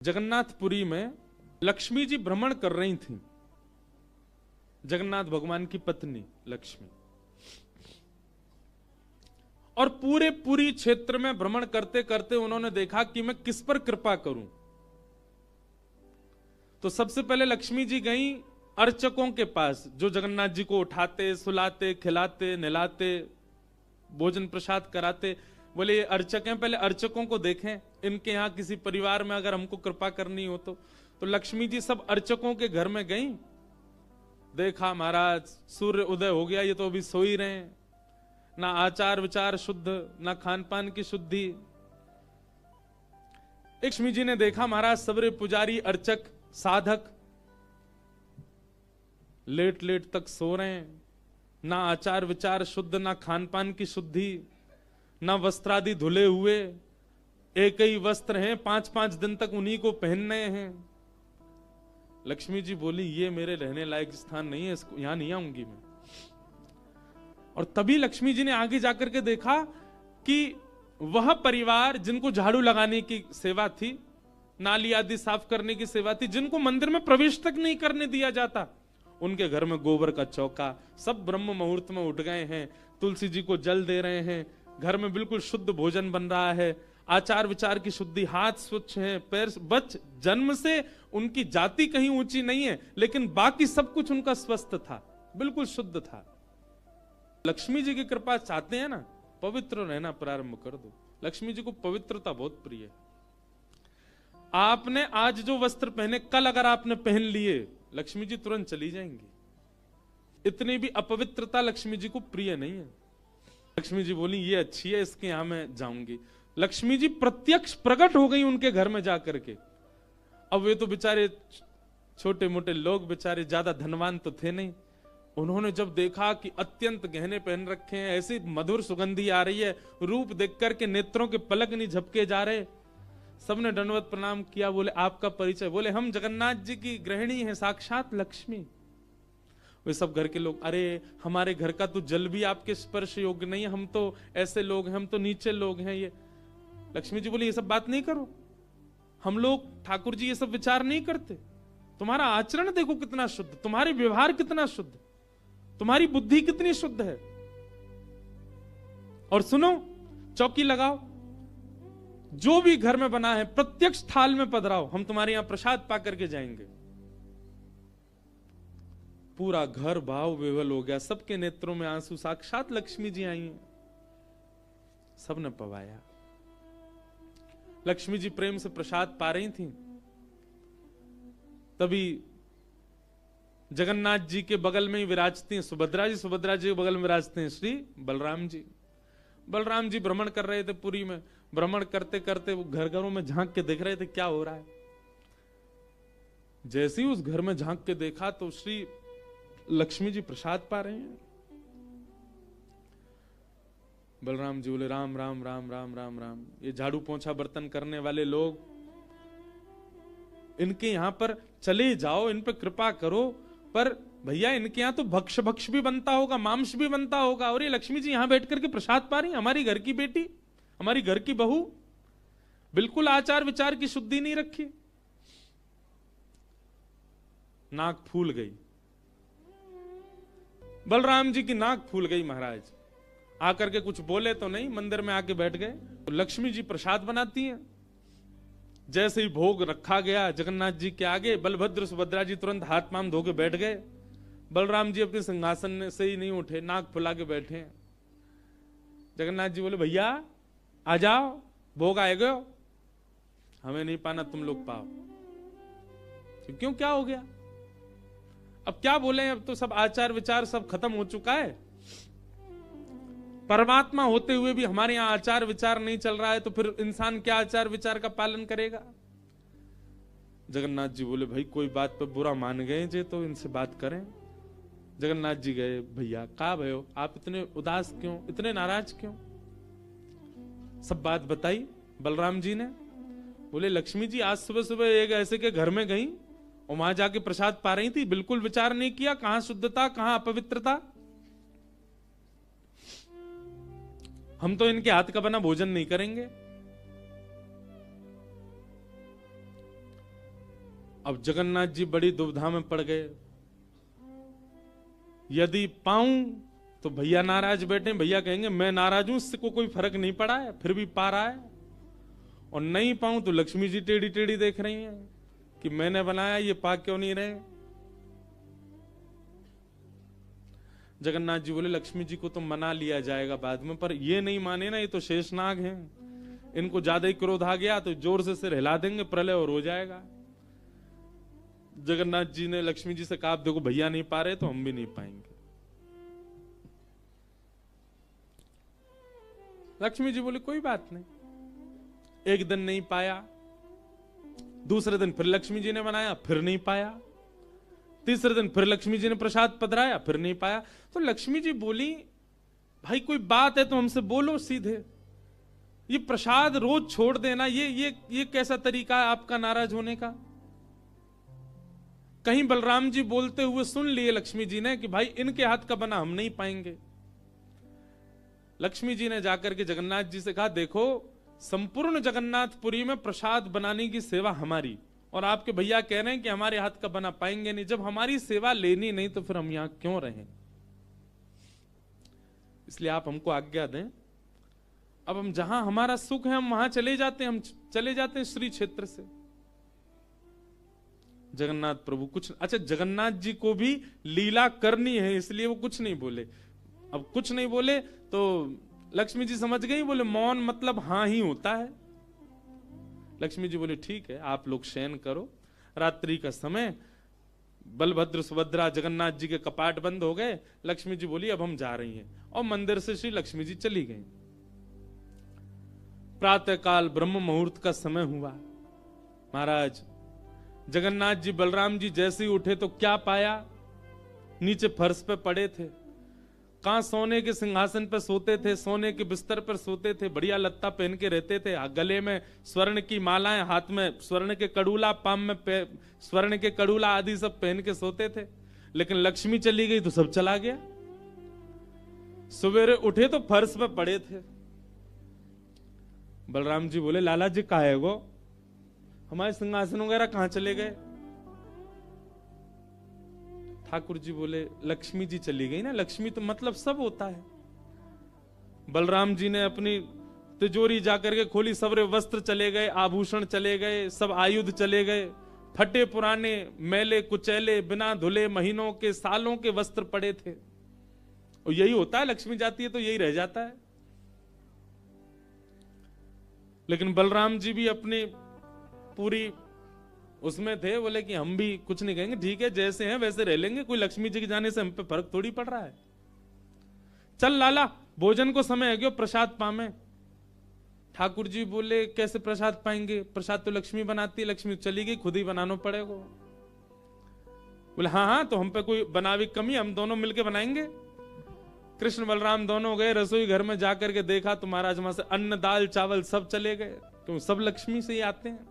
जगन्नाथपुरी में लक्ष्मी जी भ्रमण कर रही थी, जगन्नाथ भगवान की पत्नी लक्ष्मी, और पूरे पुरी क्षेत्र में भ्रमण करते करते उन्होंने देखा कि मैं किस पर कृपा करूं। तो सबसे पहले लक्ष्मी जी गई अर्चकों के पास, जो जगन्नाथ जी को उठाते, सुलाते, खिलाते, नहलाते, भोजन प्रसाद कराते। बोले ये अर्चक हैं, पहले अर्चकों को देखें, इनके यहां किसी परिवार में अगर हमको कृपा करनी हो तो लक्ष्मी जी सब अर्चकों के घर में गई। देखा महाराज सूर्य उदय हो गया, ये तो अभी सो ही रहे हैं, ना आचार विचार शुद्ध, ना खान पान की शुद्धि। लक्ष्मी जी ने देखा महाराज सबरे पुजारी, अर्चक, साधक लेट लेट तक सो रहे हैं, ना आचार विचार शुद्ध, ना खान पान की शुद्धि, ना वस्त्रादि धुले हुए, एक ही वस्त्र हैं, 5-5 दिन तक उन्हीं को पहनने हैं। लक्ष्मी जी बोली ये मेरे रहने लायक स्थान नहीं है, इसको यहां नहीं आऊंगी मैं। और तभी लक्ष्मी जी ने आगे जाकर के देखा कि वह परिवार जिनको झाड़ू लगाने की सेवा थी, नाली आदि साफ करने की सेवा थी, जिनको मंदिर में प्रवेश तक नहीं करने दिया जाता, उनके घर में गोबर का चौका, सब ब्रह्म मुहूर्त में उठ गए हैं, तुलसी जी को जल दे रहे हैं, घर में बिल्कुल शुद्ध भोजन बन रहा है, आचार विचार की शुद्धि, हाथ स्वच्छ हैं, पैर बच, जन्म से उनकी जाति कहीं ऊंची नहीं है, लेकिन बाकी सब कुछ उनका स्वस्थ था, बिल्कुल शुद्ध था। लक्ष्मी जी की कृपा चाहते हैं ना, पवित्र रहना प्रारंभ कर दो। लक्ष्मी जी को पवित्रता बहुत प्रिय है। आपने आज जो वस्त्र पहने, कल अगर आपने पहन लिए, लक्ष्मी जी तुरंत चली जाएंगी। इतनी भी अपवित्रता लक्ष्मी जी को प्रिय नहीं है। लक्ष्मी जी बोली ये अच्छी है, इसके यहां मैं जाऊंगी। लक्ष्मी जी प्रत्यक्ष प्रकट हो गई उनके घर में जाकर के। अब वे तो बेचारे छोटे मोटे लोग, बेचारे ज्यादा धनवान तो थे नहीं। उन्होंने जब देखा कि अत्यंत गहने पहन रखे हैं, ऐसी मधुर सुगंधी आ रही है, रूप देख करके नेत्रों के पलक नहीं झपके जा रहे, सबने दंडवत प्रणाम किया। बोले आपका परिचय? बोले हम जगन्नाथ जी की गृहिणी हैं, साक्षात लक्ष्मी। वे सब घर के लोग, अरे हमारे घर का तो जल भी आपके स्पर्श योग्य नहीं है, हम तो ऐसे लोग हैं, हम तो नीचे लोग हैं। ये लक्ष्मी जी बोली ये सब बात नहीं करो, हम लोग ठाकुर जी ये सब विचार नहीं करते। तुम्हारा आचरण देखो कितना शुद्ध, तुम्हारे व्यवहार कितना शुद्ध, तुम्हारी बुद्धि कितनी शुद्ध है। और सुनो, चौकी लगाओ, जो भी घर में बना है प्रत्यक्ष थाल में पधराओ, हम तुम्हारे यहां प्रसाद पा करके जाएंगे। पूरा घर भाव विवल हो गया, सबके नेत्रों में आंसू, साक्षात लक्ष्मी जी आई हैं। सबने पवाया। लक्ष्मी जी प्रेम से प्रसाद पा रही थी, तभी जगन्नाथ जी के बगल में ही विराजती हैं सुभद्रा जी, सुभद्रा जी के बगल में विराजते हैं श्री बलराम जी। बलराम जी भ्रमण कर रहे थे पुरी में, भ्रमण करते करते वो घर घरों में झांक के देख रहे थे क्या हो रहा है। जैसे ही उस घर में झांक के देखा तो श्री लक्ष्मी जी प्रसाद पा रहे हैं। बलराम जी बोले राम राम राम राम राम राम, ये झाड़ू पोंछा बर्तन करने वाले लोग, इनके यहां पर चले जाओ, इन पर कृपा करो, पर भैया इनके यहां तो भक्ष भक्ष भी बनता होगा, मांस भी बनता होगा, और ये लक्ष्मी जी यहां बैठ करके प्रसाद पा रही, हमारी घर की बेटी, हमारी घर की बहू, बिल्कुल आचार विचार की शुद्धि नहीं रखी। नाक फूल गई, बलराम जी की नाक फूल गई। महाराज आकर के कुछ बोले तो नहीं, मंदिर में आके बैठ गए। तो लक्ष्मी जी प्रसाद बनाती हैं। जैसे ही भोग रखा गया जगन्नाथ जी के आगे, बलभद्र सुभद्रा जी तुरंत हाथ पांव धो के बैठ गए। बलराम जी अपने सिंहासन से ही नहीं उठे, नाक फुला के बैठे। जगन्नाथ जी बोले भैया आ जाओ, भोग आएगा, हमें नहीं पाना, तुम लोग पाओ। क्यों, क्या हो गया? अब क्या बोले, अब तो सब आचार विचार सब खत्म हो चुका है। परमात्मा होते हुए भी हमारे यहां आचार विचार नहीं चल रहा है, तो फिर इंसान क्या आचार विचार का पालन करेगा? जगन्नाथ जी बोले भाई कोई बात पे बुरा मान गए जे, तो इनसे बात करें। जगन्नाथ जी गए, भैया का भयो, आप इतने उदास क्यों, इतने नाराज क्यों? सब बात बताई बलराम जी ने। बोले लक्ष्मी जी आज सुबह सुबह एक ऐसे के घर में गई और वहां जाके प्रसाद पा रही थी, बिल्कुल विचार नहीं किया, कहां शुद्धता कहां अपवित्रता। हम तो इनके हाथ का बना भोजन नहीं करेंगे। अब जगन्नाथ जी बड़ी दुविधा में पड़ गए, यदि पाऊं तो भैया नाराज बैठे, भैया कहेंगे मैं नाराज हूं, इससे को कोई फर्क नहीं पड़ा है, फिर भी पा रहा है, और नहीं पाऊं तो लक्ष्मी जी टेढ़ी टेढ़ी देख रही हैं कि मैंने बनाया, ये पा क्यों नहीं रहे। जगन्नाथ जी बोले लक्ष्मी जी को तो मना लिया जाएगा बाद में, पर ये नहीं माने ना, ये तो शेषनाग हैं, इनको ज्यादा ही क्रोध आ गया तो जोर से सिर हिला देंगे, प्रलय और हो जाएगा। जगन्नाथ जी ने लक्ष्मी जी से कहा देखो भैया नहीं पा रहे तो हम भी नहीं पाएंगे। लक्ष्मी जी बोले कोई बात नहीं। एक दिन नहीं पाया, दूसरे दिन फिर लक्ष्मी जी ने बनाया, फिर नहीं पाया, तीसरे दिन फिर लक्ष्मी जी ने प्रसाद पधराया, फिर नहीं पाया। तो लक्ष्मी जी बोली भाई कोई बात है तो हमसे बोलो सीधे, ये प्रसाद रोज छोड़ देना ये कैसा तरीका है आपका नाराज होने का। कहीं बलराम जी बोलते हुए सुन लिए लक्ष्मी जी ने कि भाई इनके हाथ का बना हम नहीं पाएंगे। लक्ष्मी जी ने जाकर के जगन्नाथ जी से कहा देखो संपूर्ण जगन्नाथपुरी में प्रसाद बनाने की सेवा हमारी, और आपके भैया कह रहे हैं कि हमारे हाथ का बना पाएंगे नहीं, जब हमारी सेवा लेनी नहीं तो फिर हम यहां क्यों रहें, इसलिए आप हमको आज्ञा दें। अब हम जहां हमारा सुख है हम वहां चले जाते हैं, हम चले जाते हैं श्री क्षेत्र से। जगन्नाथ प्रभु कुछ, अच्छा जगन्नाथ जी को भी लीला करनी है इसलिए वो कुछ नहीं बोले। अब कुछ नहीं बोले तो लक्ष्मी जी समझ गई, बोले मौन मतलब हां ही होता है। लक्ष्मी जी बोले ठीक है आप लोग शयन करो, रात्रि का समय, बलभद्र सुभद्रा जगन्नाथ जी के कपाट बंद हो गए। लक्ष्मी जी बोली अब हम जा रही हैं, और मंदिर से श्री लक्ष्मी जी चली गई। प्रातः काल ब्रह्म मुहूर्त का समय हुआ। महाराज जगन्नाथ जी बलराम जी जैसे ही उठे तो क्या पाया, नीचे फर्श पे पड़े थे। कहां सोने के सिंहासन पर सोते थे, सोने के बिस्तर पर सोते थे, बढ़िया लत्ता पहन के रहते थे, गले में स्वर्ण की मालाएं, हाथ में स्वर्ण के कड़ूला, पाम में स्वर्ण के कड़ूला आदि सब पहन के सोते थे। लेकिन लक्ष्मी चली गई तो सब चला गया। सवेरे उठे तो फर्श पे पड़े थे। बलराम जी बोले लाला जी कहा है गो, हमारे सिंहासन वगैरह कहां चले गए। ठाकुर जी बोले लक्ष्मी जी चली गई ना, लक्ष्मी तो मतलब सब होता है। बलराम जी ने अपनी तिजोरी जाकर के खोली, सबरे वस्त्र चले गए, आभूषण चले गए, सब आयुध चले गए, फटे पुराने मैले कुचैले बिना धुले महीनों के सालों के वस्त्र पड़े थे। और यही होता है, लक्ष्मी जाती है तो यही रह जाता है। लेकिन बलराम जी भी अपनी पूरी उसमें थे, बोले कि हम भी कुछ नहीं कहेंगे, ठीक है जैसे हैं वैसे रह लेंगे, कोई लक्ष्मी जी के जाने से हम पे फर्क थोड़ी पड़ रहा है। चल लाला भोजन को समय है, क्यों प्रसाद पामे। ठाकुर जी बोले कैसे प्रसाद पाएंगे, प्रसाद तो लक्ष्मी बनाती है, लक्ष्मी चली गई, खुद ही बनाना पड़ेगा। बोले हाँ हाँ तो हम पे कोई बनावी कमी, हम दोनों मिलके बनाएंगे। कृष्ण बलराम दोनों गए रसोई घर में, जाकर के देखा तो महाराज वहां से अन्न दाल चावल सब चले गए, क्यों सब लक्ष्मी से ही आते हैं।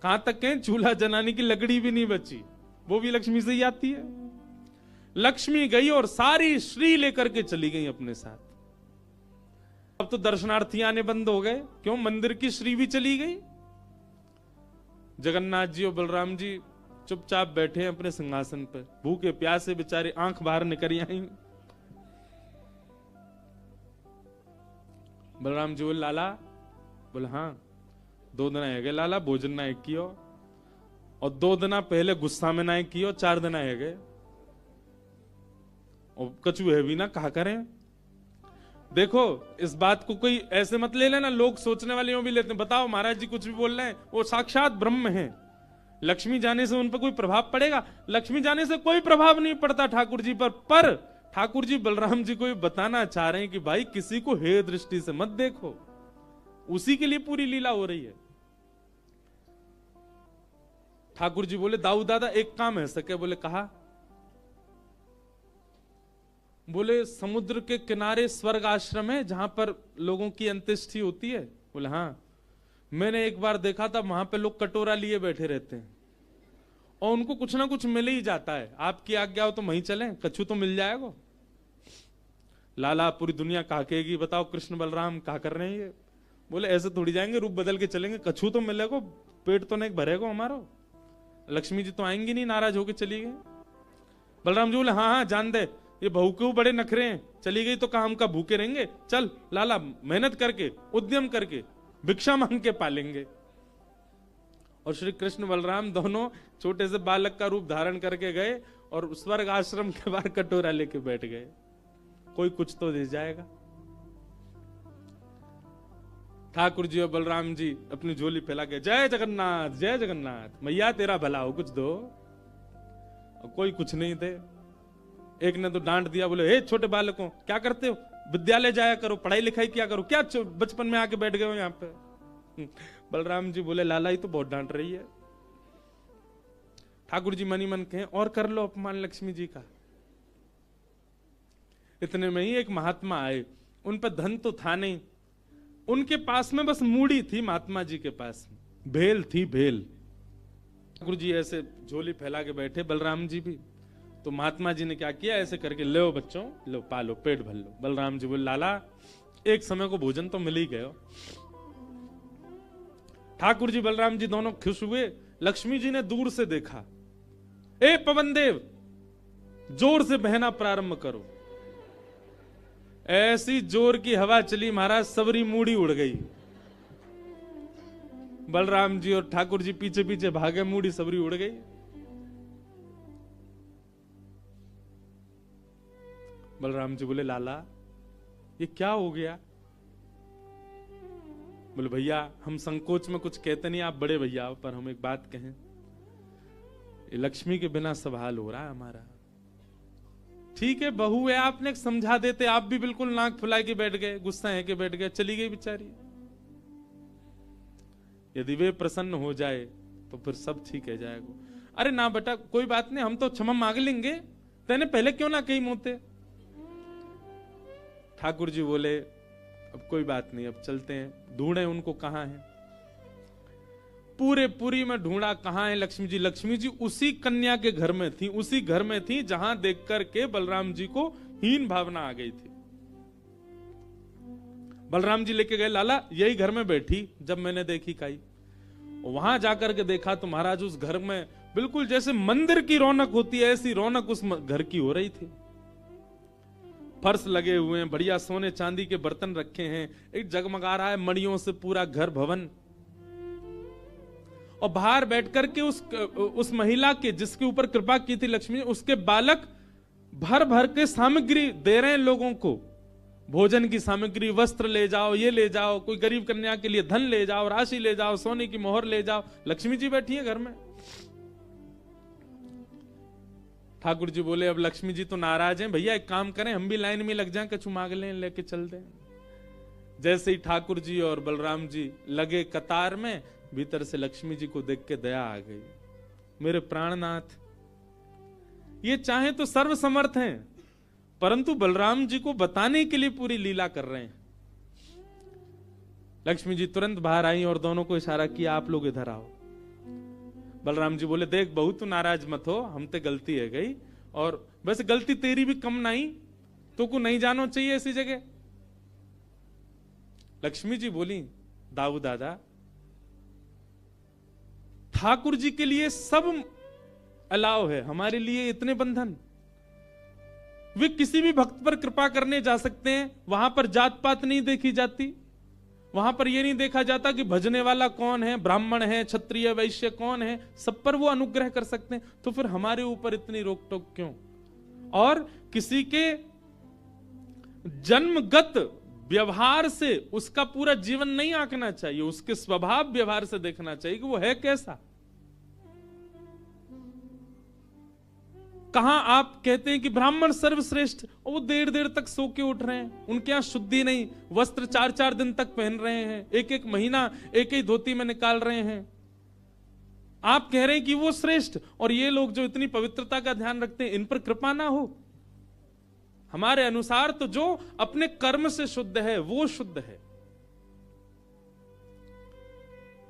कहां तक कहें चूल्हा जलाने की लकड़ी भी नहीं बची, वो भी लक्ष्मी से ही आती है। लक्ष्मी गई और सारी श्री लेकर के चली गई अपने साथ। अब तो दर्शनार्थी आने बंद हो गए, क्यों मंदिर की श्री भी चली गई। जगन्नाथ जी और बलराम जी चुपचाप बैठे हैं अपने सिंहासन पर, भूखे प्यासे बेचारे, आंख बाहर निकल आई। बलराम जी बोले लाला, बोले हाँ 2 दिन है गए लाला, भोजन ना एक कियो, और 2 दिन पहले गुस्सा में ना एक कियो, 4 दिन है गए, और कछु है भी ना, कहा करें। देखो इस बात को कोई ऐसे मत ले लेना, लोग सोचने वाले यूं भी लेते हैं, बताओ महाराज जी कुछ भी बोल रहे हैं, वो साक्षात ब्रह्म है। लक्ष्मी जाने से उन पर कोई प्रभाव पड़ेगा? लक्ष्मी जाने से कोई प्रभाव नहीं पड़ता ठाकुर जी पर ठाकुर जी बलराम जी को ये बताना चाह रहे हैं कि भाई किसी को हे दृष्टि से मत देखो, उसी के लिए पूरी लीला हो रही है। ठाकुर जी बोले दाऊ दादा एक काम है सके, बोले कहा। बोले समुद्र के किनारे स्वर्ग आश्रम है जहां पर लोगों की अंत्येष्टि होती है। बोले हाँ, मैंने एक बार देखा था वहां पे लोग कटोरा लिए बैठे रहते हैं और उनको कुछ ना कुछ मिल ही जाता है, आपकी आज्ञा हो तो वहीं चलें, कछु तो मिल जाएगा। लाला पूरी दुनिया कहा कहेगी बताओ कृष्ण बलराम कहा कर रहे हैं ये। बोले ऐसे थोड़ी जाएंगे, रूप बदल के चलेंगे, कछु तो मिलेगा, पेट तो नहीं भरेगा हमारा। लक्ष्मी जी तो आएंगी नहीं, नाराज होकर चली गई। बलराम जी बोले हाँ हाँ जान दे, ये बहू के बड़े नखरे हैं, चली गई तो कहा हम का भूखे रहेंगे, चल लाला मेहनत करके उद्यम करके भिक्षा मांग के पालेंगे। और श्री कृष्ण बलराम दोनों छोटे से बालक का रूप धारण करके गए और स्वर्ग आश्रम के बाहर कटोरा लेके बैठ गए, कोई कुछ तो दे जाएगा। ठाकुर जी और बलराम जी अपनी झोली फैला के जय जगन्नाथ मैया तेरा भला हो, कुछ दो। और कोई कुछ नहीं थे। एक ने तो डांट दिया, बोले हे छोटे बालकों क्या करते हो, विद्यालय जाया करो, पढ़ाई लिखाई किया करो, क्या बचपन में आके बैठ गए हो यहाँ पे। बलराम जी बोले लाला ही तो बहुत डांट रही है। ठाकुर जी मनी मन कहें और कर लो अपमान लक्ष्मी जी का। इतने में ही एक महात्मा आए, उन पर धन तो था नहीं, उनके पास में बस मूड़ी थी, महात्मा जी के पास भेल थी, भेल। ठाकुर जी ऐसे झोली फैला के बैठे, बलराम जी भी। तो महात्मा जी ने क्या किया, ऐसे करके लो बच्चों, लो पालो, पेट भर लो। बलराम जी बोले लाला एक समय को भोजन तो मिल ही गयो। ठाकुर जी बलराम जी दोनों खुश हुए। लक्ष्मी जी ने दूर से देखा, ए पवन देव जोर से बहना प्रारंभ करो। ऐसी जोर की हवा चली महाराज, सबरी मूड़ी उड़ गई। बलराम जी और ठाकुर जी पीछे पीछे भागे, मूड़ी सबरी उड़ गई। बलराम जी बोले लाला ये क्या हो गया। बोले भैया हम संकोच में कुछ कहते नहीं, आप बड़े भैया हो, पर हम एक बात कहें, ये लक्ष्मी के बिना सब हाल हो रहा है हमारा। ठीक है बहू है, आपने समझा देते, आप भी बिल्कुल नाक फुला के बैठ गए, गुस्सा है के बैठ गए, चली गई बेचारी। यदि वे प्रसन्न हो जाए तो फिर सब ठीक है जाएगा। अरे ना बेटा कोई बात नहीं, हम तो क्षमा मांग लेंगे, तेने पहले क्यों ना कही मोते। ठाकुर जी बोले अब कोई बात नहीं, अब चलते हैं, ढूंढे उनको कहां है। पूरे पुरी में ढूंढा, कहां है लक्ष्मी जी। लक्ष्मी जी उसी कन्या के घर में थी, उसी घर में थी जहां देख करके बलराम जी को हीन भावना आ गई थी। बलराम जी लेके गए, लाला यही घर में बैठी जब मैंने देखी काई। वहां जाकर के देखा तो महाराज उस घर में बिल्कुल जैसे मंदिर की रौनक होती है, ऐसी रौनक उस घर की हो रही थी। फर्श लगे हुए हैं, बढ़िया सोने चांदी के बर्तन रखे हैं, एक जगमगा रहा है मणियों से पूरा घर भवन। और बाहर बैठ करके उस महिला के जिसके ऊपर कृपा की थी लक्ष्मी, उसके बालक भर भर के सामग्री दे रहे हैं लोगों को, भोजन की सामग्री, वस्त्र ले जाओ, ये ले जाओ, कोई गरीब कन्या के लिए धन ले जाओ, राशि ले जाओ, सोने की मोहर ले जाओ। लक्ष्मी जी बैठी है घर में। ठाकुर जी बोले अब लक्ष्मी जी तो नाराज हैं, भैया एक काम करें, हम भी लाइन में लग जाएं, कछु मांग लें, लेके चल दें। जैसे ही ठाकुर जी और बलराम जी लगे कतार में, भीतर से लक्ष्मी जी को देख के दया आ गई। मेरे प्राणनाथ ये चाहे तो सर्वसमर्थ हैं, परंतु बलराम जी को बताने के लिए पूरी लीला कर रहे हैं। लक्ष्मी जी तुरंत बाहर आई और दोनों को इशारा किया, आप लोग इधर आओ। बलराम जी बोले देख बहू तू नाराज मत हो, हम ते गलती है गई, और वैसे गलती तेरी भी कम नहीं, तो को नहीं जानो चाहिए ऐसी जगह। लक्ष्मी जी बोली दाऊ दादा ठाकुर जी के लिए सब अलाव है, हमारे लिए इतने बंधन। वे किसी भी भक्त पर कृपा करने जा सकते हैं, वहां पर जात पात नहीं देखी जाती, वहां पर यह नहीं देखा जाता कि भजने वाला कौन है, ब्राह्मण है, क्षत्रिय, वैश्य कौन है, सब पर वो अनुग्रह कर सकते हैं। तो फिर हमारे ऊपर इतनी रोक टोक क्यों। और किसी के जन्मगत व्यवहार से उसका पूरा जीवन नहीं आंकना चाहिए, उसके स्वभाव व्यवहार से देखना चाहिए कि वो है कैसा। कहां आप कहते हैं कि ब्राह्मण सर्वश्रेष्ठ, और वो देर देर तक सो के उठ रहे हैं, उनके यहां शुद्धि नहीं, वस्त्र 4-4 दिन तक पहन रहे हैं, एक महीना एक ही धोती में निकाल रहे हैं। आप कह रहे हैं कि वो श्रेष्ठ, और ये लोग जो इतनी पवित्रता का ध्यान रखते हैं, इन पर कृपा ना हो। हमारे अनुसार तो जो अपने कर्म से शुद्ध है वो शुद्ध है।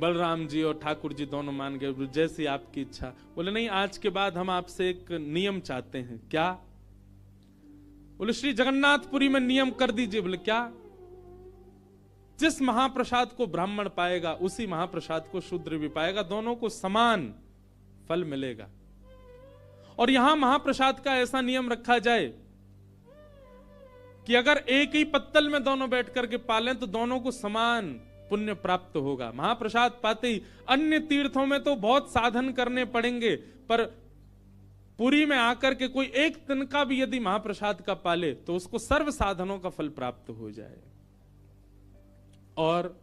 बलराम जी और ठाकुर जी दोनों मान गए, जैसी आपकी इच्छा। बोले नहीं, आज के बाद हम आपसे एक नियम चाहते हैं। क्या? बोले श्री जगन्नाथपुरी में नियम कर दीजिए। बोले क्या? जिस महाप्रसाद को ब्राह्मण पाएगा उसी महाप्रसाद को शूद्र भी पाएगा, दोनों को समान फल मिलेगा। और यहां महाप्रसाद का ऐसा नियम रखा जाए कि अगर एक ही पत्तल में दोनों बैठ करके पालें तो दोनों को समान पुण्य प्राप्त होगा। महाप्रसाद पाते ही, अन्य तीर्थों में तो बहुत साधन करने पड़ेंगे, पर पुरी में आकर के कोई एक तिनका भी यदि महाप्रसाद का पाले तो उसको सर्व साधनों का फल प्राप्त हो जाए। और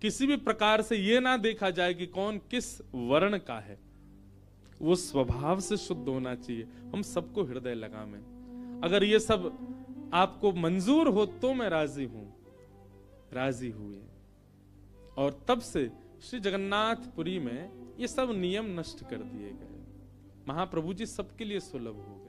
किसी भी प्रकार से यह ना देखा जाए कि कौन किस वर्ण का है, वो स्वभाव से शुद्ध होना चाहिए। हम सबको हृदय लगा में, अगर ये सब आपको मंजूर हो तो मैं राजी हूं। राजी हुए और तब से श्री जगन्नाथपुरी में ये सब नियम नष्ट कर दिए गए। महाप्रभु जी सबके लिए सुलभ हो गए।